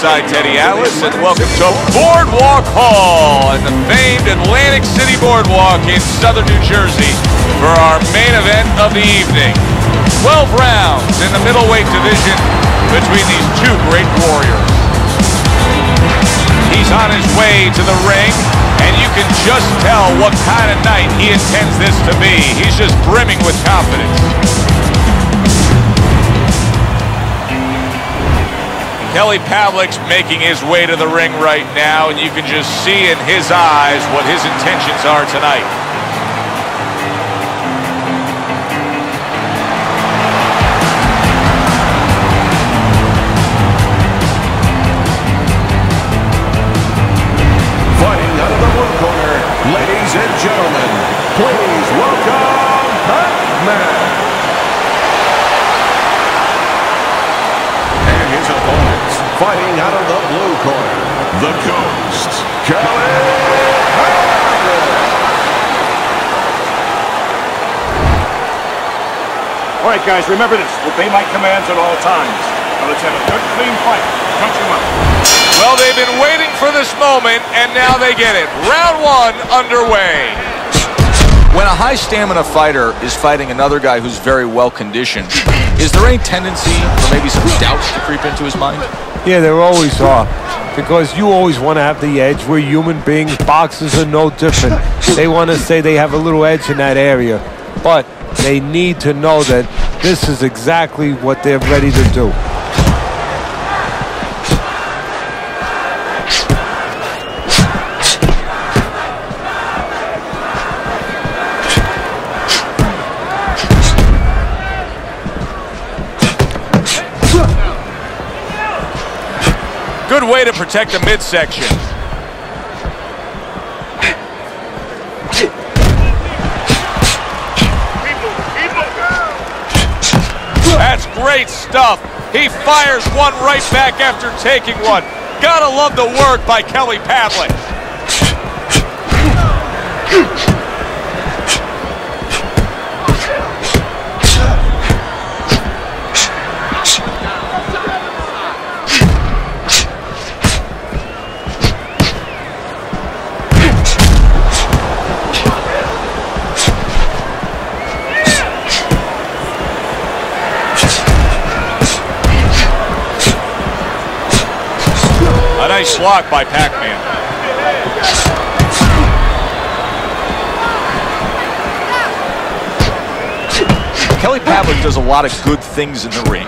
alongside Teddy Atlas, and welcome to Boardwalk Hall at the famed Atlantic City Boardwalk in southern New Jersey for our main event of the evening. 12 rounds in the middleweight division between these two great warriors. He's on his way to the ring, and you can just tell what kind of night he intends this to be. He's just brimming with confidence. Kelly Pavlik's making his way to the ring right now, and you can just see in his eyes what his intentions are tonight. Fighting out of the blue corner, ladies and gentlemen, please welcome Manny. And his opponents, fighting out of the blue corner, the Ghost, Kelly. All right, guys, remember this. Obey my commands at all times. Now let's have a good, clean fight. Punch him up. Well, they've been waiting for this moment, and now they get it. Round one underway. When a high stamina fighter is fighting another guy who's very well conditioned, is there any tendency for maybe some doubts to creep into his mind? Yeah, there always are. Because you always want to have the edge. We're human beings. Boxers are no different. They want to say they have a little edge in that area. But they need to know that this is exactly what they're ready to do. Good way to protect the midsection. That's great stuff. He fires one right back after taking one. Gotta love the work by Kelly Pavlik. A nice block by Pac-Man. Kelly Pavlik does a lot of good things in the ring,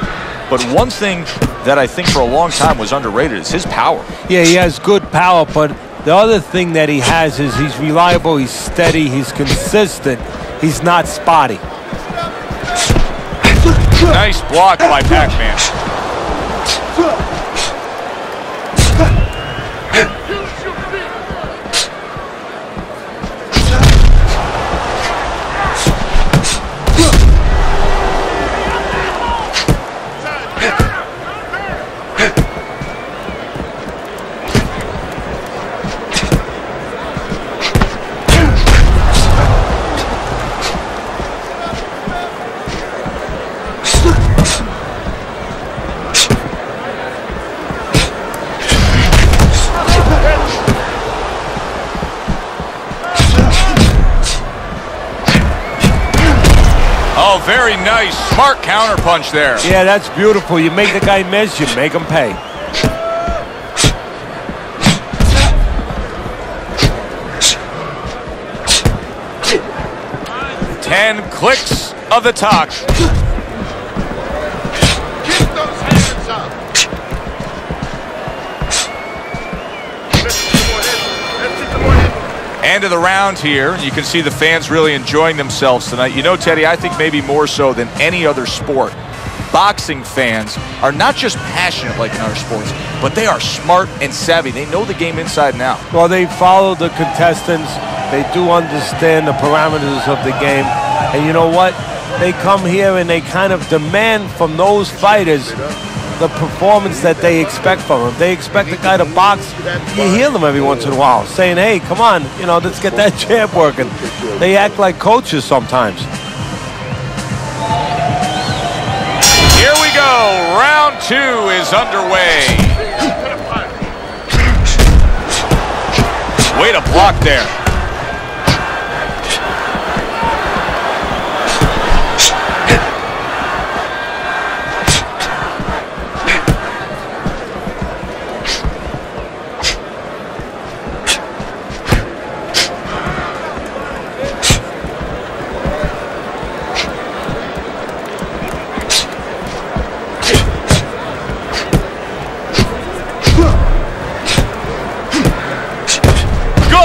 but one thing that I think for a long time was underrated is his power. Yeah, he has good power, but the other thing that he has is he's reliable, he's steady, he's consistent, he's not spotty. Nice block by Pac-Man. Oh, very nice. Smart counterpunch there. Yeah, that's beautiful. You make the guy miss, you make him pay. 10 clicks of the talk. Keep those hands up. End of the round here. You can see the fans really enjoying themselves tonight. You know, Teddy, I think maybe more so than any other sport, boxing fans are not just passionate like in other sports, but they are smart and savvy. They know the game inside and out. Well, they follow the contestants. They do understand the parameters of the game. And you know what? They come here and they kind of demand from those fighters the performance that they expect from them. If they expect a guy to box, you hear them every once in a while saying, hey, come on, you know, let's get that jab working. They act like coaches sometimes. Here we go. Round two is underway. block there.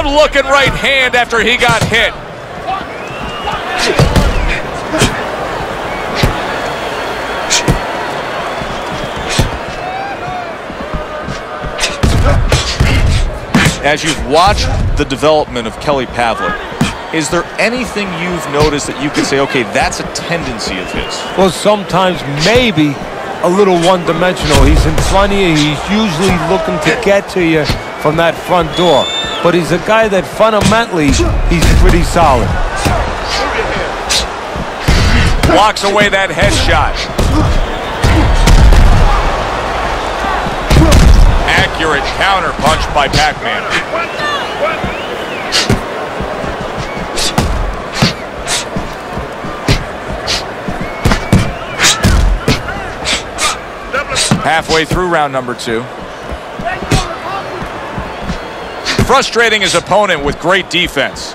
Looking right hand after he got hit. As you've watched the development of Kelly Pavlik, is there anything you've noticed that you could say, okay, that's a tendency of his? Well, sometimes maybe a little one-dimensional. He's in front of you. He's usually looking to get to you from that front door. But he's a guy that fundamentally, he's pretty solid. Blocks away that headshot. Accurate counter punch by Pac-Man. Halfway through round number 2. Frustrating his opponent with great defense.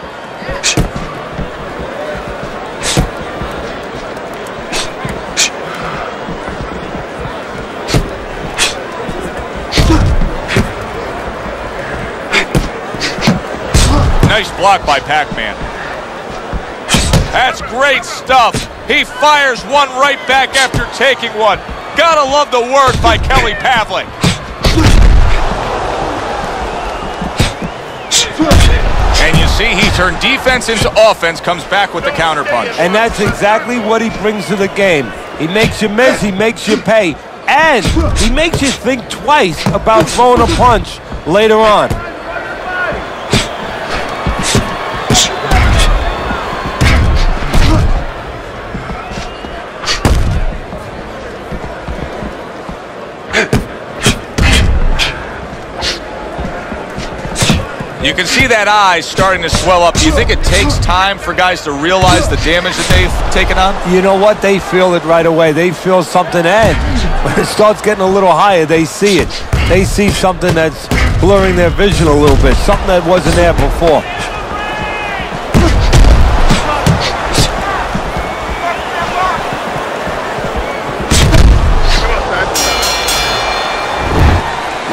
Nice block by Pac-Man. That's great stuff. He fires one right back after taking one. Gotta love the work by Kelly Pavlik. And you see he turned defense into offense, comes back with the counterpunch. And that's exactly what he brings to the game. He makes you miss, he makes you pay, and he makes you think twice about throwing a punch later on. You can see that eye starting to swell up. Do you think it takes time for guys to realize the damage that they've taken on? You know what? They feel it right away. They feel something, and when it starts getting a little higher, they see it. They see something that's blurring their vision a little bit, something that wasn't there before.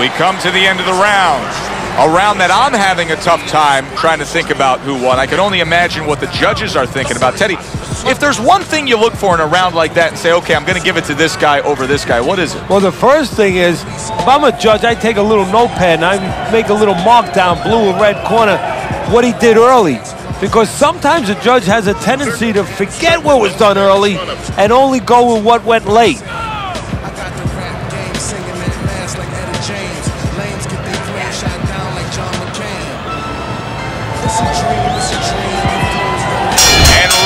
We come to the end of the round. A round that I'm having a tough time trying to think about who won. I can only imagine what the judges are thinking about. Teddy, if there's one thing you look for in a round like that and say, okay, I'm going to give it to this guy over this guy, what is it? Well, the first thing is, if I'm a judge, I take a little notepad and I make a little mark down, blue or red corner, what he did early. Because sometimes a judge has a tendency to forget what was done early and only go with what went late.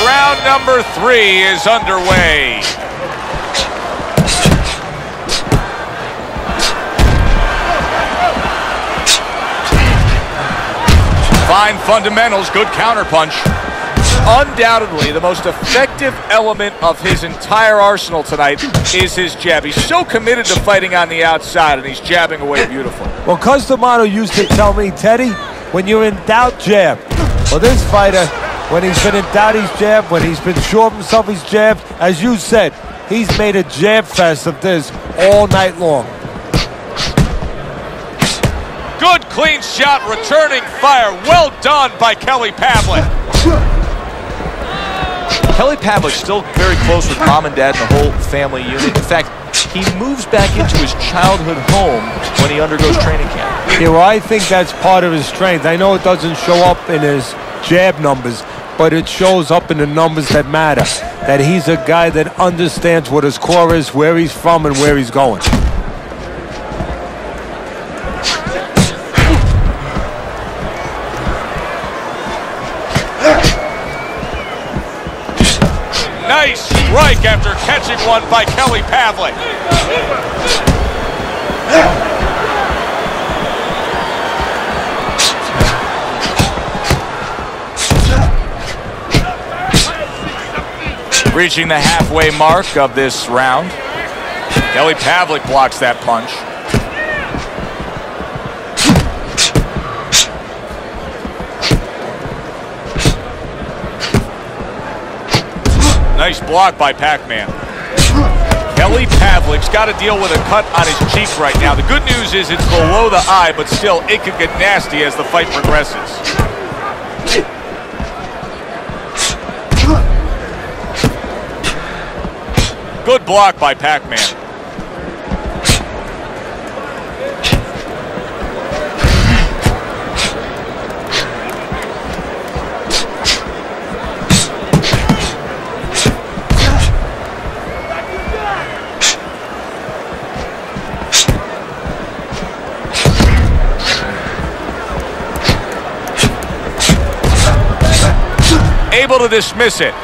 Round number 3 is underway. Fine fundamentals, good counterpunch. Undoubtedly, the most effective element of his entire arsenal tonight is his jab. He's so committed to fighting on the outside, and he's jabbing away beautiful. Well, Customato used to tell me, Teddy, when you're in doubt, jab. Well, this fighter, when he's been in doubt, he's jabbed. When he's been sure of himself, he's jabbed. As you said, he's made a jab fest of this all night long. Good clean shot, returning fire. Well done by Kelly Pavlik. Kelly Pavlik's still very close with mom and dad and the whole family unit. In fact, he moves back into his childhood home when he undergoes training camp. Yeah, well, I think that's part of his strength. I know it doesn't show up in his jab numbers, but it shows up in the numbers that matter. That he's a guy that understands what his core is, where he's from, and where he's going. Nice strike after catching one by Kelly Pavlik. Reaching the halfway mark of this round. Kelly Pavlik blocks that punch. Nice block by Pac-Man. Kelly Pavlik's got to deal with a cut on his cheek right now. The good news is it's below the eye, but still it could get nasty as the fight progresses. Good block by Pac-Man. Able to dismiss it.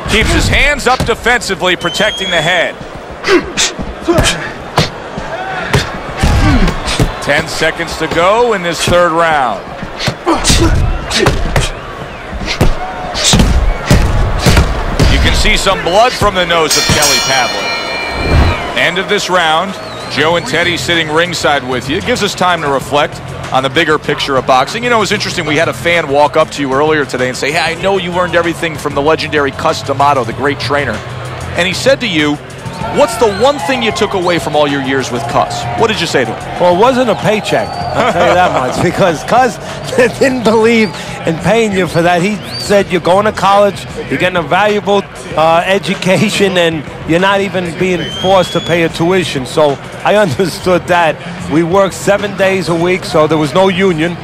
Keeps his hands up defensively, protecting the head. 10 seconds to go in this third round. You can see some blood from the nose of Kelly Pavlik. End of this round. Joe and Teddy sitting ringside with you. It gives us time to reflect on the bigger picture of boxing. You know, it was interesting. We had a fan walk up to you earlier today and say, hey, I know you learned everything from the legendary Cus D'Amato, the great trainer. And he said to you, what's the one thing you took away from all your years with Cus? What did you say to him? Well, it wasn't a paycheck, I'll tell you that much, because Cus didn't believe in paying you for that. He said you're going to college, you're getting a valuable education, and you're not even being forced to pay a tuition. So I understood that. We worked 7 days a week, so there was no union.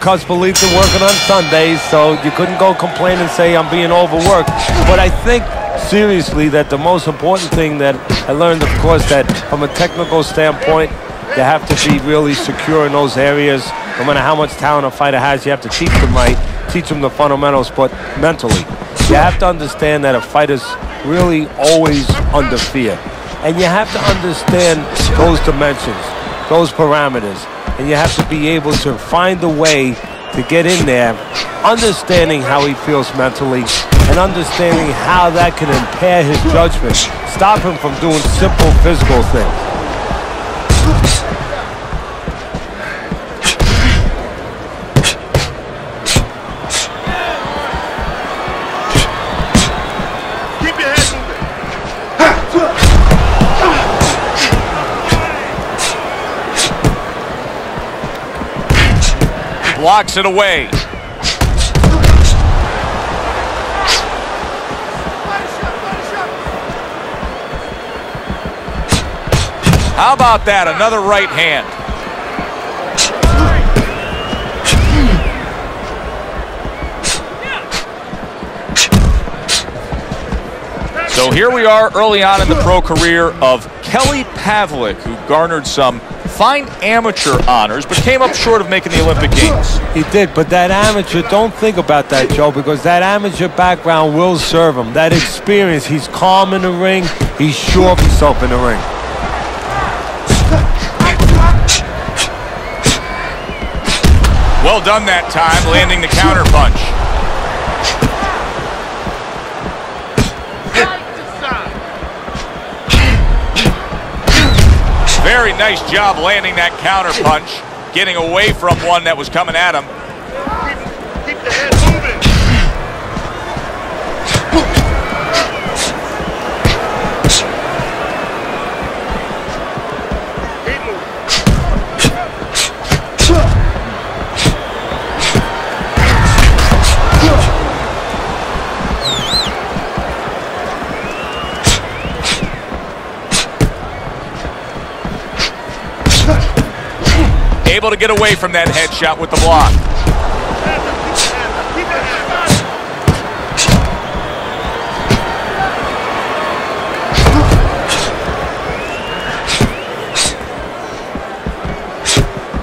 Cus believed in working on Sundays, so you couldn't go complain and say I'm being overworked. But I think seriously that the most important thing that I learned, of course, that from a technical standpoint, you have to be really secure in those areas. No matter how much talent a fighter has, you have to teach them right, teach them the fundamentals, but mentally. You have to understand that a fighter's really always under fear. And you have to understand those dimensions, those parameters. And you have to be able to find a way to get in there, understanding how he feels mentally, and understanding how that can impair his judgment, stop him from doing simple physical things. Keep your head moving. Blocks it away. How about that? Another right hand. So here we are early on in the pro career of Kelly Pavlik, who garnered some fine amateur honors, but came up short of making the Olympic Games. He did, but that amateur, don't think about that, Joe, because that amateur background will serve him. That experience, he's calm in the ring, he's sure of himself in the ring. Well done that time, landing the counter punch. Very nice job landing that counter punch, getting away from one that was coming at him. Keep the head moving. Keep moving. Able to get away from that headshot with the block.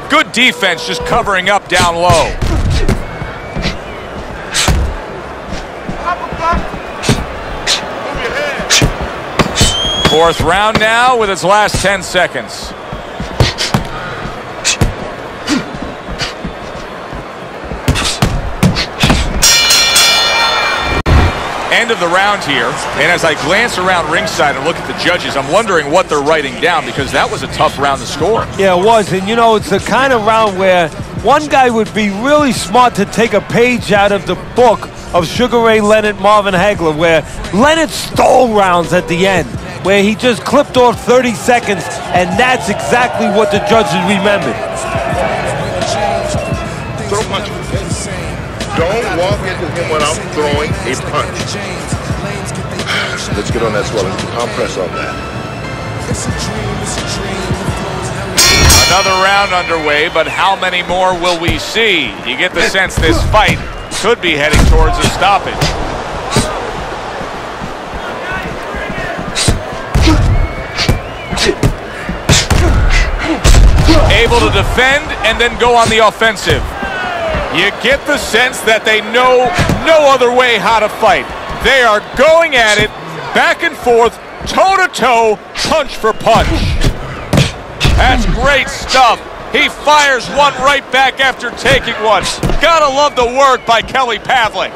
Good defense, just covering up down low. Fourth round now with its last 10 seconds. End of the round here, and as I glance around ringside and look at the judges, I'm wondering what they're writing down, because that was a tough round to score. Yeah, it was, and you know, it's the kind of round where one guy would be really smart to take a page out of the book of Sugar Ray Leonard, Marvin Hagler, where Leonard stole rounds at the end, where he just clipped off 30 seconds, and that's exactly what the judges remembered. Throw punches. Don't walk into him without throwing a punch. Let's get on that swelling. I'll press on that. Another round underway, but how many more will we see? You get the sense this fight could be heading towards a stoppage. Able to defend and then go on the offensive. You get the sense that they know no other way how to fight. They are going at it, back and forth, toe-to-toe, punch for punch. That's great stuff. He fires one right back after taking one. Gotta love the work by Kelly Pavlik.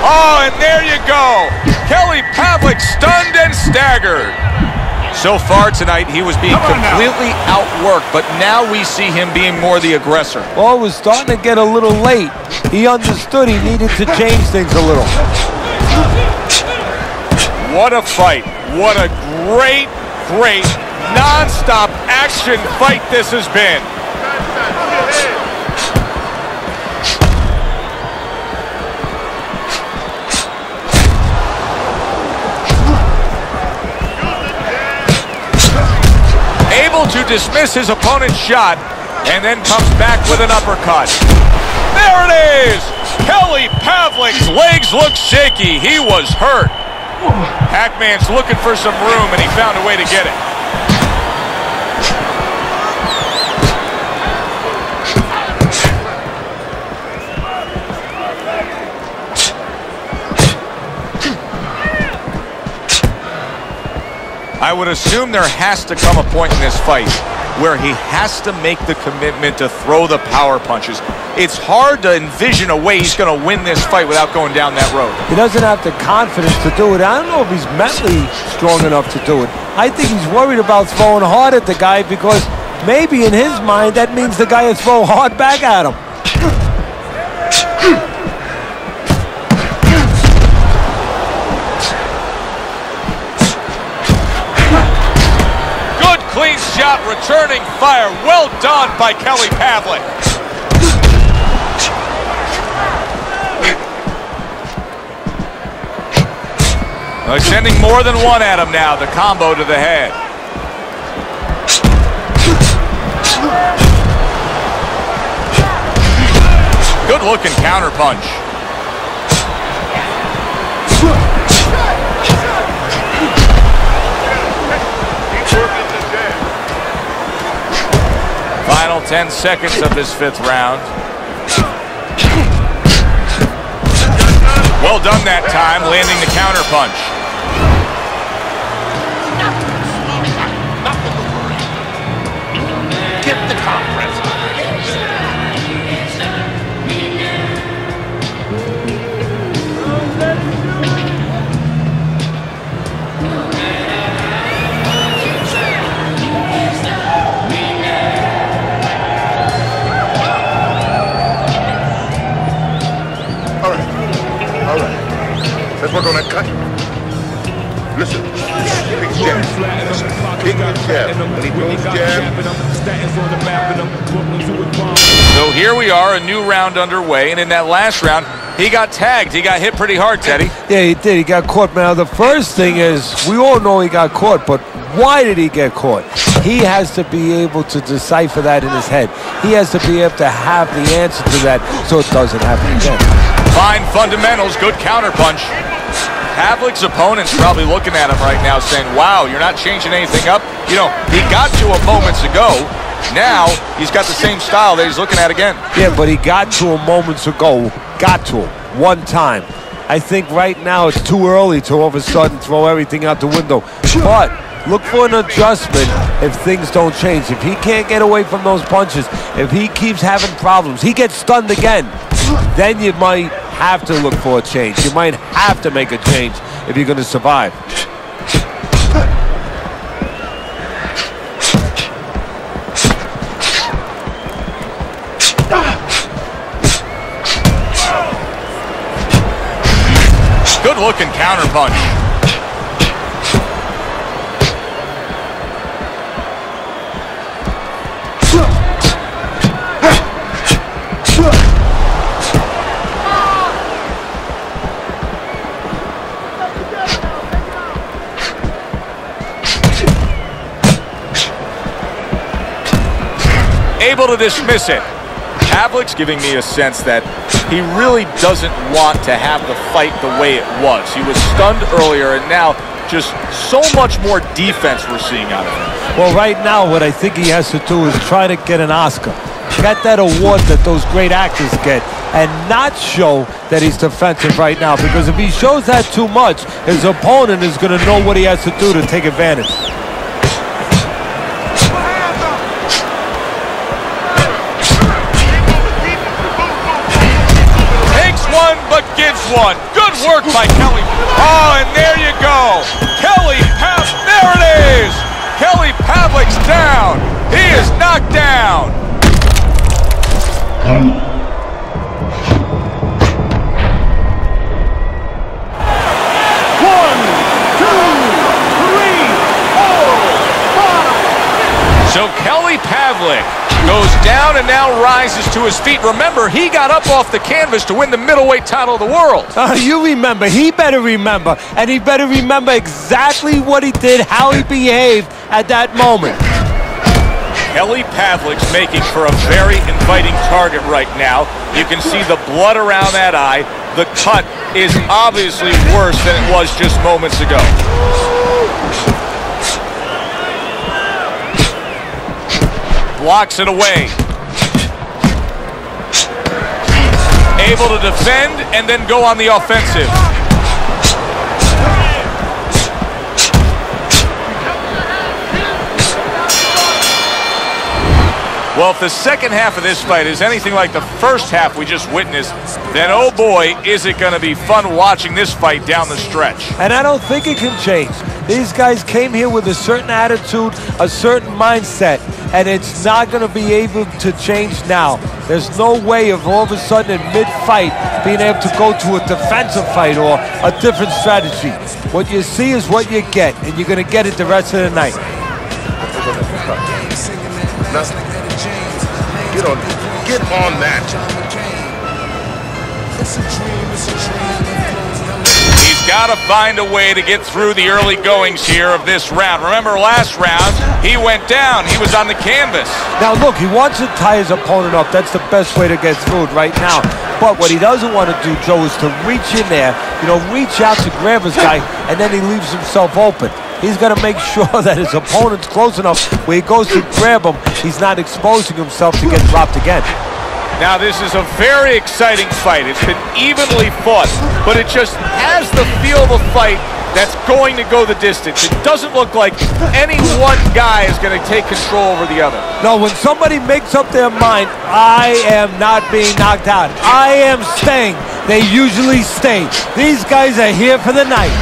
Oh, and there you go. Kelly Pavlik stunned and staggered. So far tonight, he was being completely outworked, but now we see him being more the aggressor. Well, it was starting to get a little late. He understood he needed to change things a little. What a fight. What a great, great, non-stop action fight this has been. Able to dismiss his opponent's shot and then comes back with an uppercut. There it is! Kelly Pavlik's legs look shaky. He was hurt. Pac-Man's looking for some room, and he found a way to get it. I would assume there has to come a point in this fight where he has to make the commitment to throw the power punches. It's hard to envision a way he's going to win this fight without going down that road. He doesn't have the confidence to do it. I don't know if he's mentally strong enough to do it. I think he's worried about throwing hard at the guy because maybe in his mind that means the guy will throw hard back at him. Clean shot, returning fire. Well done by Kelly Pavlik. Well, sending more than one at him now. The combo to the head. Good looking counter punch. Final 10 seconds of this fifth round. Well done that time, landing the counter punch. Get the compress. Let's work on that cut. Listen. Big jab. Big jab. When he throws jab. So here we are, a new round underway, and in that last round, he got tagged. He got hit pretty hard, Teddy. Yeah, he did. He got caught. Now, the first thing is, we all know he got caught, but why did he get caught? He has to be able to decipher that in his head. He has to be able to have the answer to that so it doesn't happen again. Fine fundamentals, good counter punch. Pavlik's opponent's probably looking at him right now saying, wow, you're not changing anything up. You know, he got to him moments ago. Now, he's got the same style that he's looking at again. Yeah, but he got to him moments ago. Got to him one time. I think right now it's too early to all of a sudden throw everything out the window. But look for an adjustment if things don't change. If he can't get away from those punches, if he keeps having problems, he gets stunned again, then you might have to look for a change. You might have to make a change if you're going to survive. Good looking counter punch. Able to dismiss it. Pavlik's giving me a sense that he really doesn't want to have the fight the way it was. He was stunned earlier, and now just so much more defense we're seeing out of him. Well, right now, what I think he has to do is try to get an Oscar. Get that award that those great actors get, and not show that he's defensive right now. Because if he shows that too much, his opponent is going to know what he has to do to take advantage. But gives one. Good work by Kelly. Oh, and there you go. There it is. Kelly Pavlik's down. He is knocked down. 1, 2, 3, 4, 5. So Kelly Pavlik goes down and now rises to his feet. Remember, he got up off the canvas to win the middleweight title of the world. You remember. He better remember. And he better remember exactly what he did, how he behaved at that moment. Kelly Pavlik's making for a very inviting target right now. You can see the blood around that eye. The cut is obviously worse than it was just moments ago. Blocks it away. Able to defend and then go on the offensive. Well, if the second half of this fight is anything like the first half we just witnessed, then oh boy, is it going to be fun watching this fight down the stretch. And I don't think it can change. These guys came here with a certain attitude, a certain mindset, and it's not going to be able to change now. There's no way of all of a sudden in mid-fight being able to go to a defensive fight or a different strategy. What you see is what you get, and you're going to get it the rest of the night. Get on that. He's got to find a way to get through the early goings here of this round. Remember last round, he went down. He was on the canvas. Now look, he wants to tie his opponent up. That's the best way to get through it right now. But what he doesn't want to do, Joe, is to reach in there, reach out to grab his guy, and then he leaves himself open. He's got to make sure that his opponent's close enough where he goes to grab him, he's not exposing himself to get dropped again. Now this is a very exciting fight. It's been evenly fought, but it just has the feel of a fight that's going to go the distance. It doesn't look like any one guy is going to take control over the other. No, when somebody makes up their mind, I am not being knocked out, I am staying, they usually stay. These guys are here for the night.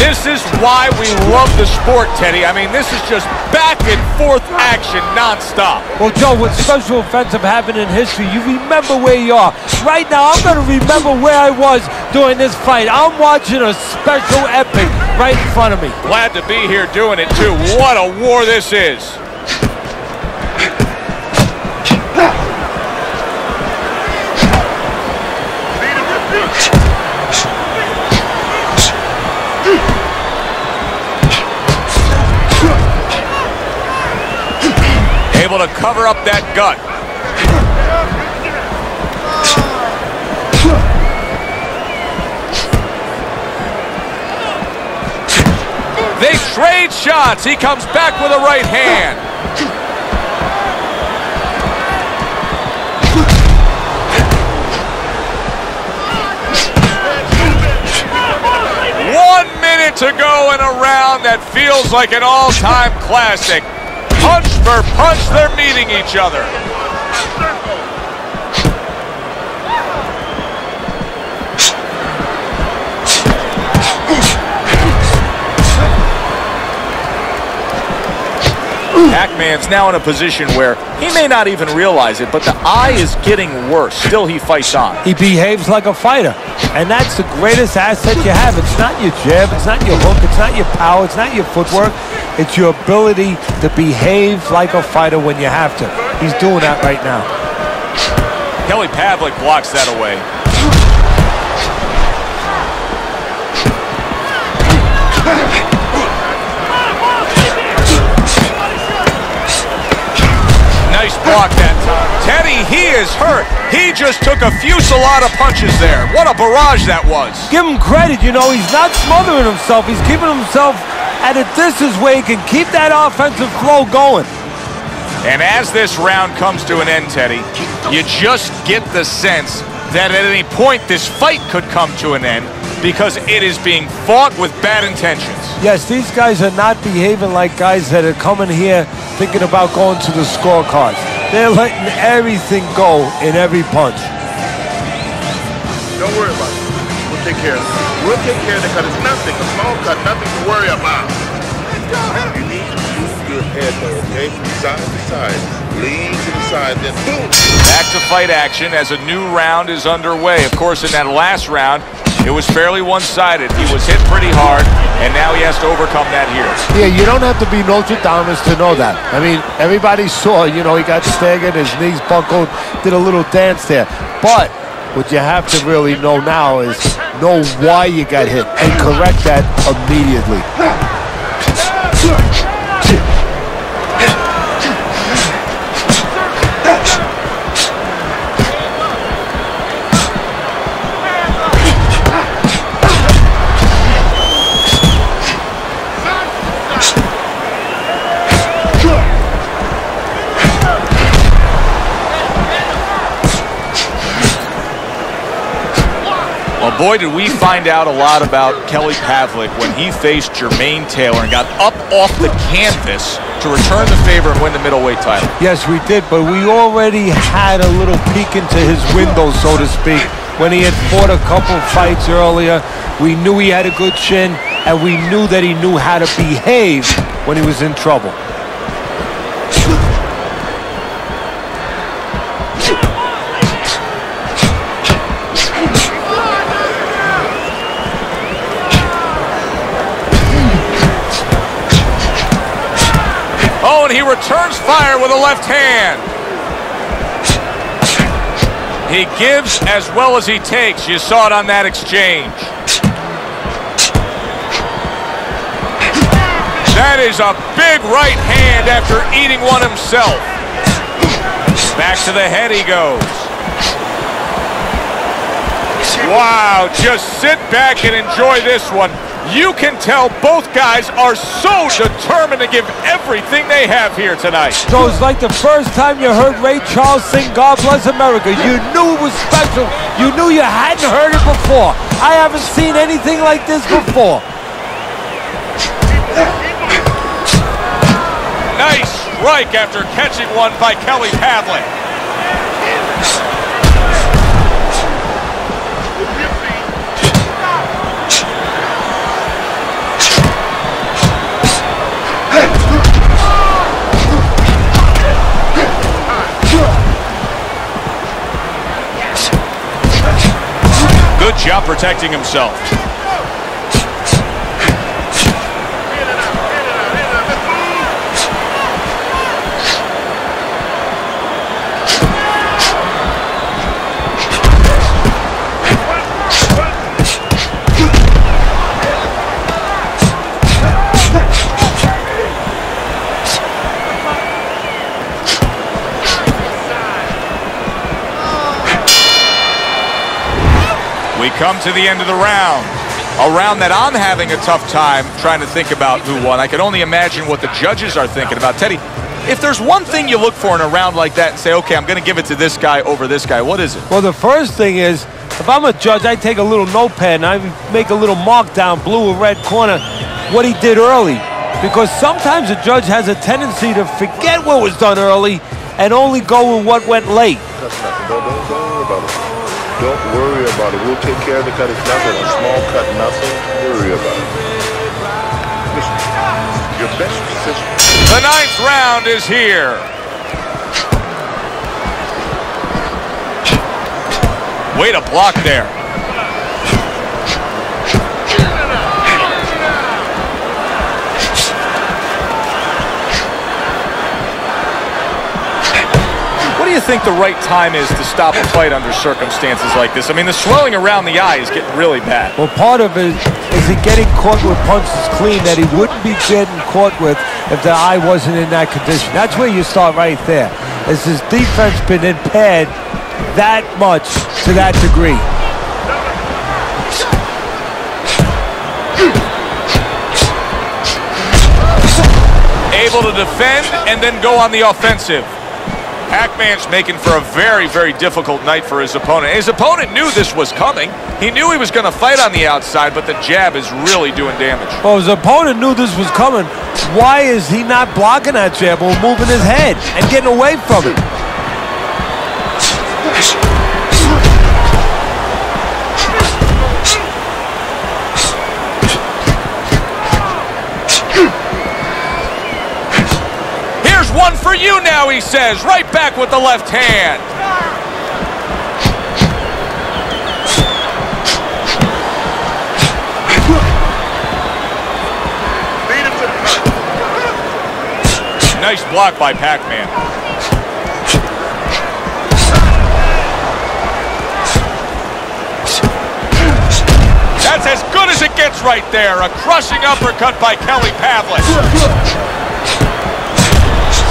This is why we love the sport, Teddy. I mean, this is just back and forth action nonstop. Well, Joe, with special offensive happened in history, you remember where you are. Right now, I'm going to remember where I was during this fight. I'm watching a special epic right in front of me. Glad to be here doing it, too. What a war this is. able to cover up that gut. They trade shots. He comes back with a right hand. To go in a round that feels like an all-time classic. Punch for punch, they're meeting each other. Pac-Man's now in a position where he may not even realize it, but the eye is getting worse. Still, he fights on. He behaves like a fighter, and that's the greatest asset you have. It's not your jab, it's not your hook, it's not your power, it's not your footwork. It's your ability to behave like a fighter when you have to. He's doing that right now. Kelly Pavlik blocks that away. Nice block that time. Teddy, he is hurt. He just took a fusillade of punches there. What a barrage that was. Give him credit, you know, he's not smothering himself. He's keeping himself at a distance where he can keep that offensive flow going. And as this round comes to an end, Teddy, you just get the sense that at any point this fight could come to an end because it is being fought with bad intentions. Yes, these guys are not behaving like guys that are coming here thinking about going to the scorecards. They're letting everything go in every punch. Don't worry about it. We'll take care of it. We'll take care of it because it's nothing. A small cut, nothing to worry about. You need to move your head though, okay? From side to side. Lean to the side, then boom! Back to fight action as a new round is underway. Of course, in that last round, it was fairly one-sided. He was hit pretty hard, and now he has to overcome that here. Yeah, you don't have to be Notre Dame to know that. I mean, everybody saw, you know, he got staggered, his knees buckled, did a little dance there. But what you have to really know now is know why you got hit and correct that immediately. Boy, did we find out a lot about Kelly Pavlik when he faced Jermaine Taylor and got up off the canvas to return the favor and win the middleweight title. Yes, we did, but we already had a little peek into his window, so to speak. When he had fought a couple fights earlier, we knew he had a good chin, and we knew that he knew how to behave when he was in trouble. Oh, and he returns fire with a left hand. He gives as well as he takes. You saw it on that exchange. That is a big right hand after eating one himself. Back to the head he goes. Wow, just sit back and enjoy this one. You can tell both guys are so determined to give everything they have here tonight. So it's like the first time you heard Ray Charles sing God Bless America. You knew it was special. You knew you hadn't heard it before. I haven't seen anything like this before. Nice strike after catching one by Kelly Pavlik. Good job protecting himself. come to the end of the round. A round that I'm having a tough time trying to think about who won. I can only imagine what the judges are thinking about. Teddy, if there's one thing you look for in a round like that and say, okay, I'm going to give it to this guy over this guy, what is it? Well, the first thing is, if I'm a judge, I take a little notepad and I make a little mark down, blue or red corner, what he did early. Because sometimes a judge has a tendency to forget what was done early and only go with what went late. That's nothing. Don't worry about it. Don't worry about it. We'll take care of the cut. It's nothing. A small cut, nothing. Worry about it. Listen, your best position. The 9th round is here. Way to block there. What do you think the right time is to stop a fight under circumstances like this? I mean, the swelling around the eye is getting really bad. Well, part of it is he getting caught with punches clean that he wouldn't be getting caught with if the eye wasn't in that condition. That's where you start right there. Has his defense been impaired that much to that degree? Able to defend and then go on the offensive. Pac-Man's making for a very, very difficult night for his opponent. His opponent knew this was coming. He knew he was going to fight on the outside, but the jab is really doing damage. Well, his opponent knew this was coming. Why is he not blocking that jab or moving his head and getting away from it? One for you now, he says. Right back with the left hand. Nice block by Pac-Man. That's as good as it gets right there. A crushing uppercut by Pavlik.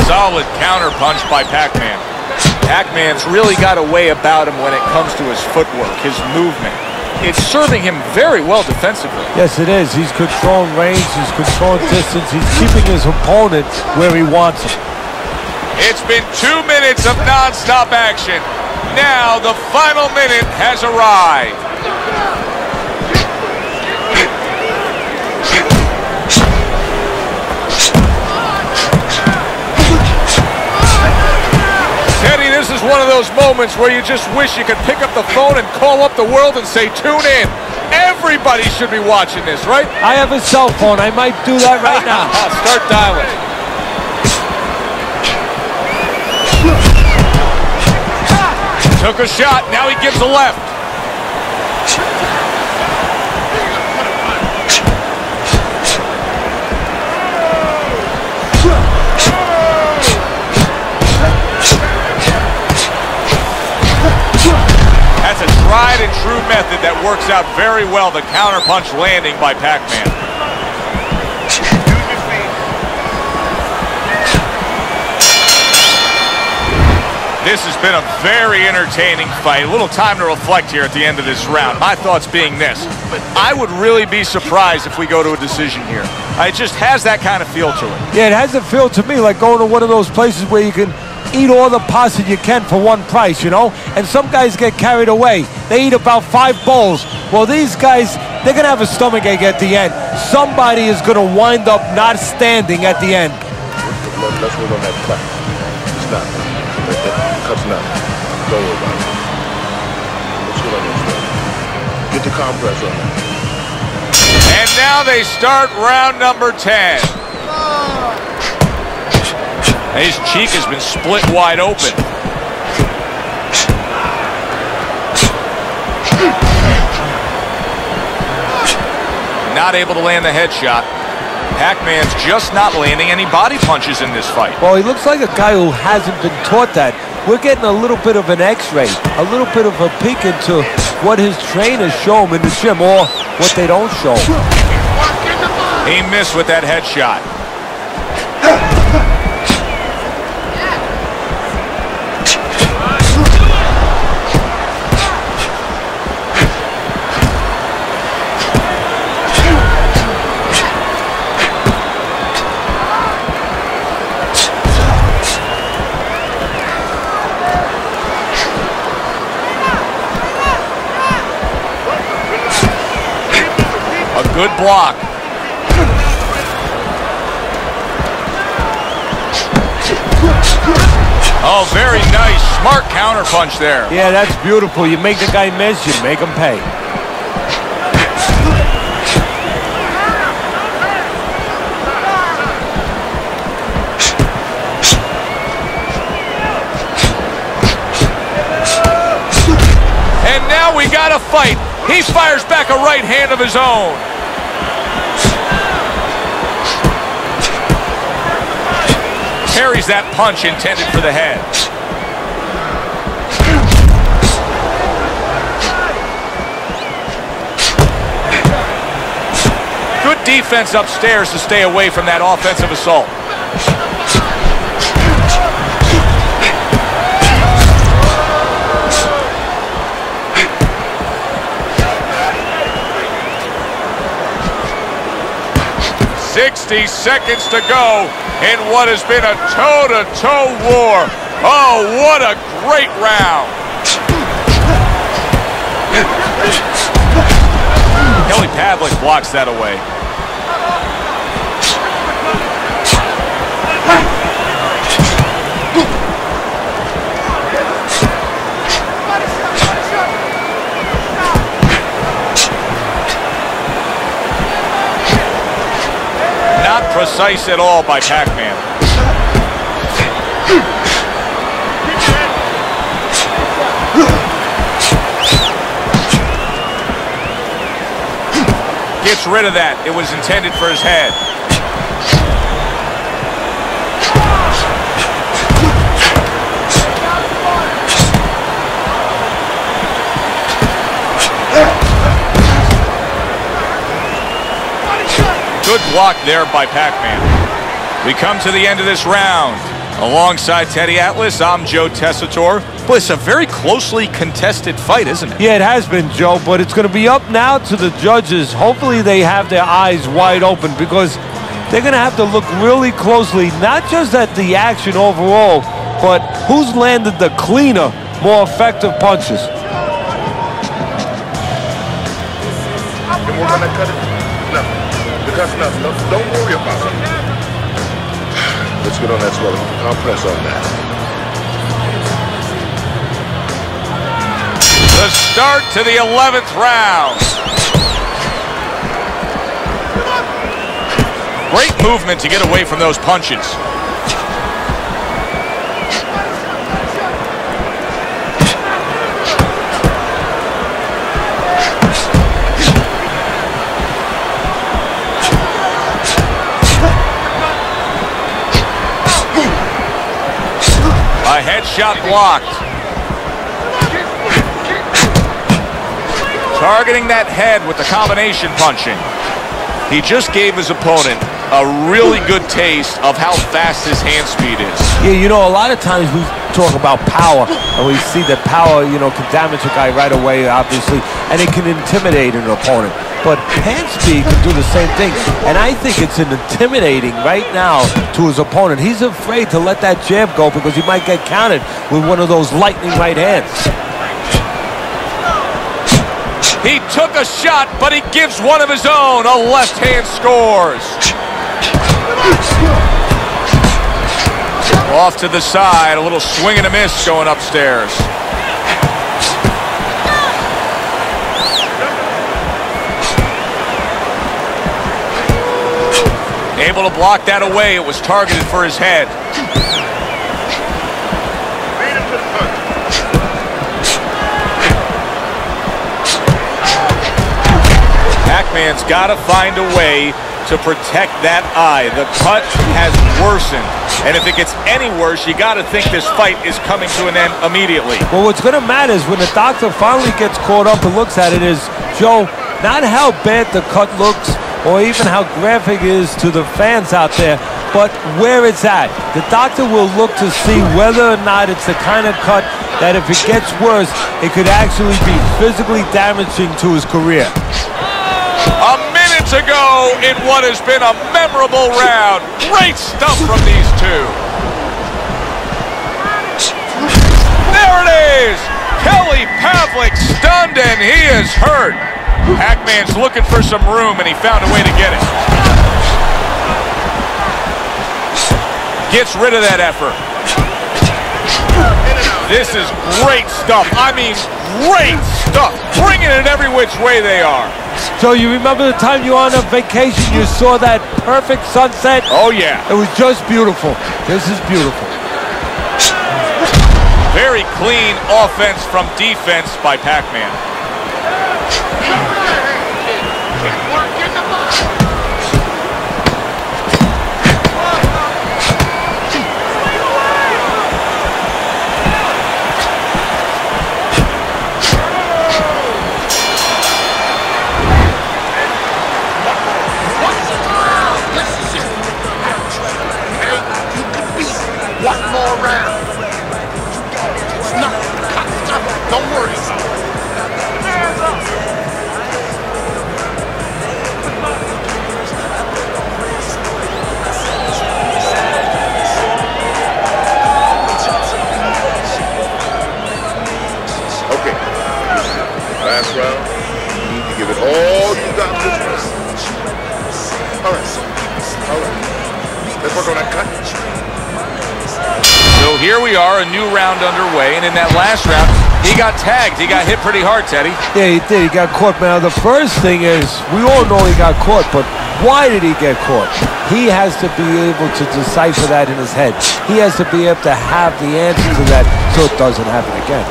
Solid counter punch by Pac-Man. Pac-Man's really got a way about him when it comes to his footwork, his movement. It's serving him very well defensively. Yes, it is. He's controlling range, he's controlling distance, he's keeping his opponent where he wants him. It's been 2 minutes of non-stop action. Now the final minute has arrived. Teddy, this is one of those moments where you just wish you could pick up the phone and call up the world and say, tune in. Everybody should be watching this, right? I have a cell phone. I might do that right now. Start dialing. Took a shot. Now he gives a left. That's a tried and true method that works out very well. The counterpunch landing by Pac-Man. This has been a very entertaining fight. A little time to reflect here at the end of this round. My thoughts being this. I would really be surprised if we go to a decision here. It just has that kind of feel to it. Yeah, it has a feel to me like going to one of those places where you can eat all the pasta you can for one price, you know? And some guys get carried away. They eat about 5 bowls. Well, these guys, they're going to have a stomachache at the end. Somebody is going to wind up not standing at the end. Let's work on that cut. It's not. That cut's not. Don't worry about it. Let's work on that. Get the compress on that. And now they start round number 10. His cheek has been split wide open. Not able to land the headshot. Pac-Man's just not landing any body punches in this fight. Well, he looks like a guy who hasn't been taught that. We're getting a little bit of an x-ray, a little bit of a peek into what his trainers show him in the gym or what they don't show him. He missed with that headshot. Good block. Oh, very nice. Smart counterpunch there. Yeah, that's beautiful. You make the guy miss, you make him pay. And now we got a fight. He fires back a right hand of his own. Parries that punch intended for the head. Good defense upstairs to stay away from that offensive assault. "60 seconds to go in what has been a toe-to-toe war." Oh, what a great round. Pavlik blocks that away. Not precise at all by Pac-Man. Gets rid of that. It was intended for his head. Good block there by Pac-Man. We come to the end of this round. Alongside Teddy Atlas, I'm Joe Tessitore. Boy, it's a very closely contested fight, isn't it? Yeah, it has been, Joe, but it's going to be up now to the judges. Hopefully they have their eyes wide open because they're going to have to look really closely, not just at the action overall, but who's landed the cleaner, more effective punches. And we're going to cut it. No, because no, don't worry about it. Let's get on that swelling. I'll press on that. The start to the 11th round. Great movement to get away from those punches. A headshot blocked. Targeting that head with the combination punching. He just gave his opponent a really good taste of how fast his hand speed is. Yeah, you know, a lot of times we talk about power, and we see that power, you know, can damage a guy right away, obviously, and it can intimidate an opponent. But hand speed can do the same thing, and I think it's intimidating right now to his opponent. He's afraid to let that jab go because he might get countered with one of those lightning right hands. He took a shot, but he gives one of his own. A left hand scores. Off to the side, a little swing and a miss going upstairs. Able to block that away. It was targeted for his head. Pac-Man's got to find a way to protect that eye. The cut has worsened, and if it gets any worse, you got to think this fight is coming to an end immediately. Well, what's going to matter is when the doctor finally gets caught up and looks at it is, Joe, not how bad the cut looks or even how graphic it is to the fans out there, but where it's at. The doctor will look to see whether or not it's the kind of cut that if it gets worse, it could actually be physically damaging to his career. A minute to go in what has been a memorable round. Great stuff from these two. There it is. Kelly Pavlik stunned, and he is hurt. Pac-Man's looking for some room, and he found a way to get it. Gets rid of that effort. This is great stuff. I mean, great stuff. Bringing it every which way they are. So you remember the time you were on a vacation, you saw that perfect sunset? Oh, yeah. It was just beautiful. This is beautiful. Very clean offense from defense by Pac-Man. One more round. Don't worry. Okay. Last round. You need to give it all you got this round. All right. All right. Let's work on that cut. So here we are, a new round underway, and in that last round, he got tagged. He got hit pretty hard, Teddy. Yeah, he did. He got caught. Now, the first thing is, we all know he got caught, but why did he get caught? He has to be able to decipher that in his head. He has to be able to have the answer to that so it doesn't happen again.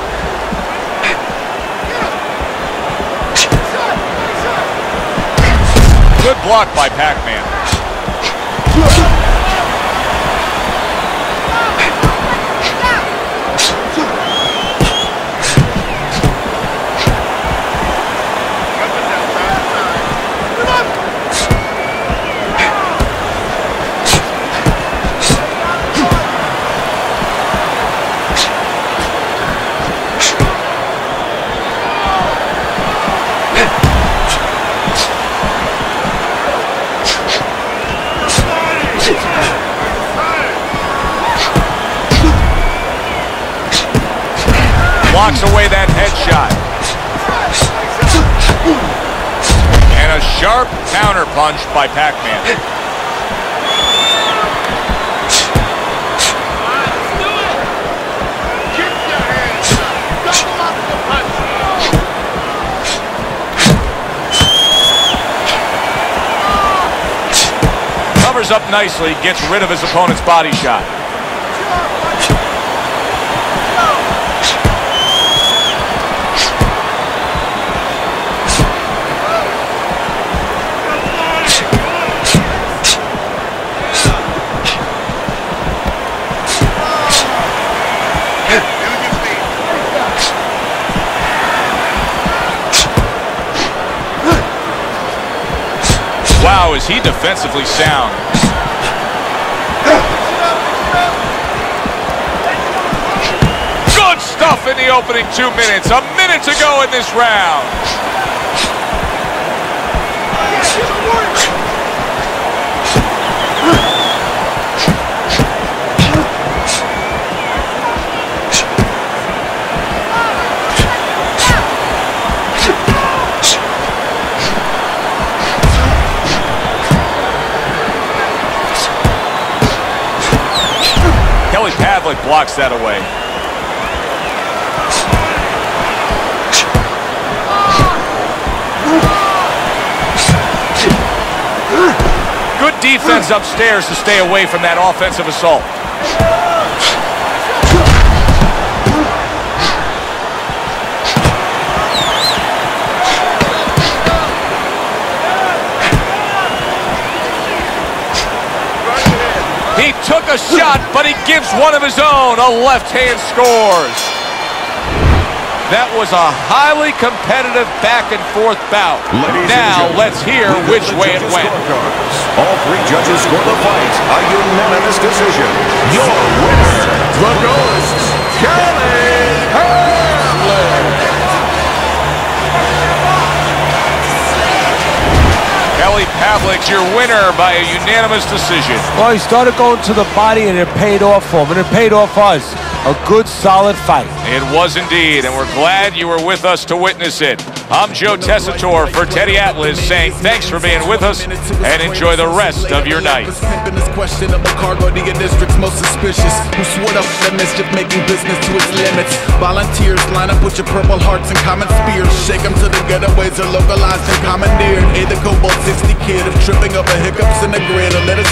Good block by Pac-Man. Blocks away that headshot. And a sharp counter punch by Pac-Man. Covers up nicely, gets rid of his opponent's body shot. Wow, is he defensively sound. Good stuff in the opening 2 minutes. A minute to go in this round. Pavlik blocks that away. Good defense upstairs to stay away from that offensive assault. He took a shot, but he gives one of his own. A left hand scores. That was a highly competitive back and forth bout. Now let's hear which way it went. All three judges scored the fight a unanimous decision. Your winner, the Ghost, Pavlik. Pavlik, your winner by a unanimous decision. Well, he started going to the body, and it paid off for him, and it paid off for us. A good, solid fight. It was indeed, and we're glad you were with us to witness it. I'm Joe Tessitore for Teddy Atlas saying thanks for being with us and enjoy the rest of your night. Questionable cargo to your district's most suspicious. Who swore up the mischief, making business to its limits. Volunteers line up with your purple hearts and common spears. Shake them till the getaways are localized and commandeered. A the Cobalt 60 kid of tripping over hiccups in the grid. Or let us